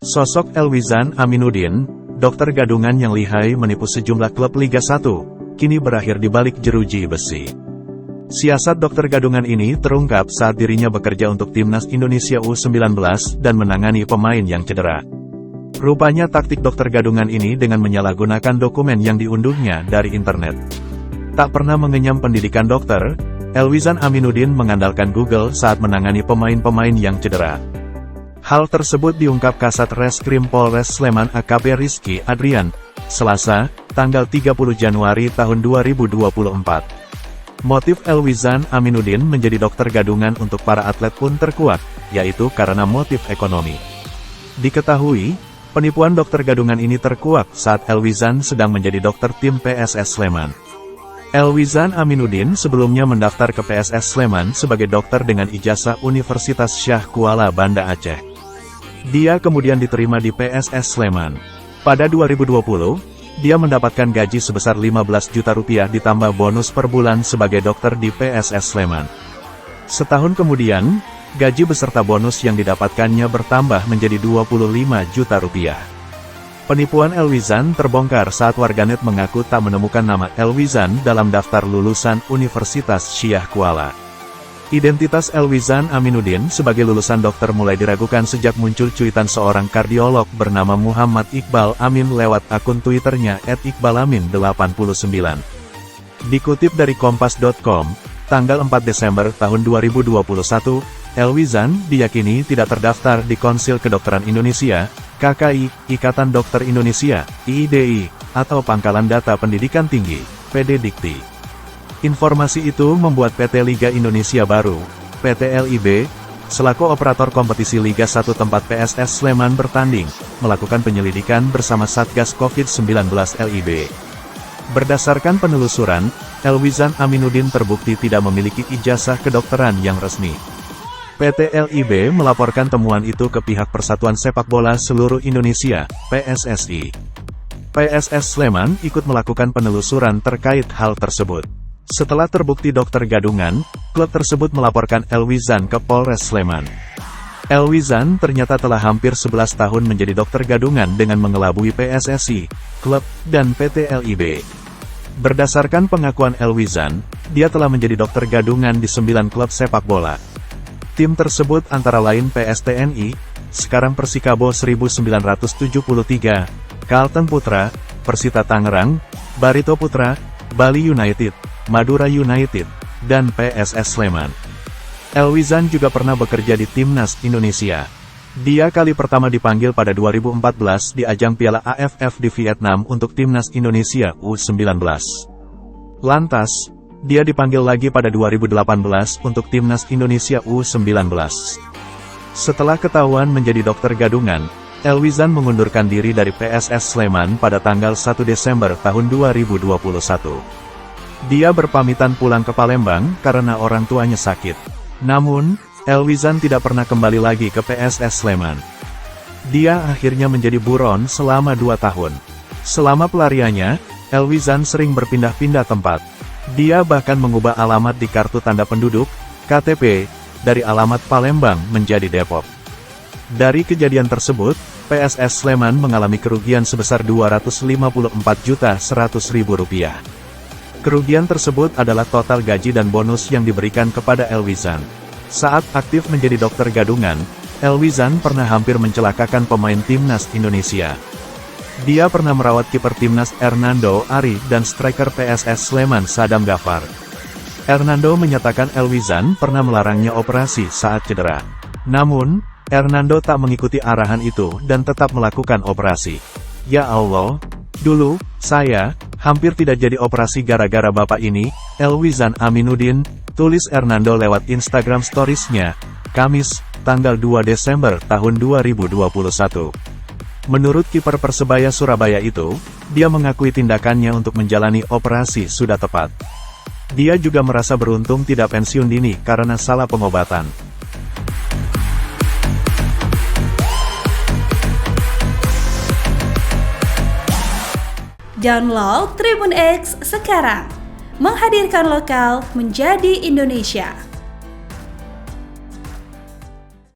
Sosok Elwizan Aminuddin, dokter gadungan yang lihai menipu sejumlah klub Liga 1, kini berakhir di balik jeruji besi. Siasat dokter gadungan ini terungkap saat dirinya bekerja untuk Timnas Indonesia U19 dan menangani pemain yang cedera. Rupanya taktik dokter gadungan ini dengan menyalahgunakan dokumen yang diunduhnya dari internet. Tak pernah mengenyam pendidikan dokter, Elwizan Aminuddin mengandalkan Google saat menangani pemain-pemain yang cedera. Hal tersebut diungkap Kasat Reskrim Polres Sleman AKP Rizky Adrian, Selasa, tanggal 30 Januari tahun 2024. Motif Elwizan Aminuddin menjadi dokter gadungan untuk para atlet pun terkuak, yaitu karena motif ekonomi. Diketahui, penipuan dokter gadungan ini terkuak saat Elwizan sedang menjadi dokter tim PSS Sleman. Elwizan Aminuddin sebelumnya mendaftar ke PSS Sleman sebagai dokter dengan ijazah Universitas Syah Kuala Banda Aceh. Dia kemudian diterima di PSS Sleman. Pada 2020, dia mendapatkan gaji sebesar 15 juta rupiah ditambah bonus per bulan sebagai dokter di PSS Sleman. Setahun kemudian, gaji beserta bonus yang didapatkannya bertambah menjadi 25 juta rupiah. Penipuan Elwizan terbongkar saat warganet mengaku tak menemukan nama Elwizan dalam daftar lulusan Universitas Syah Kuala. Identitas Elwizan Aminuddin sebagai lulusan dokter mulai diragukan sejak muncul cuitan seorang kardiolog bernama Muhammad Iqbal Amin lewat akun Twitternya @iqbalamin89. Dikutip dari Kompas.com, tanggal 4 Desember tahun 2021, Elwizan diyakini tidak terdaftar di Konsil Kedokteran Indonesia, KKI, Ikatan Dokter Indonesia, IIDI, atau Pangkalan Data Pendidikan Tinggi, PD Dikti. Informasi itu membuat PT Liga Indonesia Baru, PT LIB, selaku operator kompetisi Liga 1 tempat PSS Sleman bertanding, melakukan penyelidikan bersama Satgas COVID-19 LIB. Berdasarkan penelusuran, Elwizan Aminuddin terbukti tidak memiliki ijazah kedokteran yang resmi. PT LIB melaporkan temuan itu ke pihak Persatuan Sepak Bola Seluruh Indonesia, PSSI. PSS Sleman ikut melakukan penelusuran terkait hal tersebut. Setelah terbukti dokter gadungan, klub tersebut melaporkan Elwizan ke Polres Sleman. Elwizan ternyata telah hampir 11 tahun menjadi dokter gadungan dengan mengelabui PSSI, klub, dan PT LIB. Berdasarkan pengakuan Elwizan, dia telah menjadi dokter gadungan di 9 klub sepak bola. Tim tersebut antara lain PSTNI, sekarang Persikabo 1973, Carlton Putra, Persita Tangerang, Barito Putra, Bali United, Madura United, dan PSS Sleman. Elwizan juga pernah bekerja di Timnas Indonesia. Dia kali pertama dipanggil pada 2014 di ajang Piala AFF di Vietnam untuk Timnas Indonesia U19. Lantas, dia dipanggil lagi pada 2018 untuk Timnas Indonesia U19. Setelah ketahuan menjadi dokter gadungan, Elwizan mengundurkan diri dari PSS Sleman pada tanggal 1 Desember tahun 2021. Dia berpamitan pulang ke Palembang karena orang tuanya sakit. Namun, Elwizan tidak pernah kembali lagi ke PSS Sleman. Dia akhirnya menjadi buron selama 2 tahun. Selama pelariannya, Elwizan sering berpindah-pindah tempat. Dia bahkan mengubah alamat di kartu tanda penduduk, KTP, dari alamat Palembang menjadi Depok. Dari kejadian tersebut, PSS Sleman mengalami kerugian sebesar Rp254.100.000. Kerugian tersebut adalah total gaji dan bonus yang diberikan kepada Elwizan. Saat aktif menjadi dokter gadungan, Elwizan pernah hampir mencelakakan pemain Timnas Indonesia. Dia pernah merawat kiper Timnas Hernando Ari dan striker PSS Sleman Sadam Ghaffar. Hernando menyatakan Elwizan pernah melarangnya operasi saat cedera. Namun, Hernando tak mengikuti arahan itu dan tetap melakukan operasi. Ya Allah, dulu, saya hampir tidak jadi operasi gara-gara bapak ini, Elwizan Aminuddin, tulis Hernando lewat Instagram Stories-nya, Kamis, tanggal 2 Desember tahun 2021. Menurut kiper Persebaya Surabaya itu, dia mengakui tindakannya untuk menjalani operasi sudah tepat. Dia juga merasa beruntung tidak pensiun dini karena salah pengobatan. Download Tribun X sekarang, menghadirkan lokal menjadi Indonesia.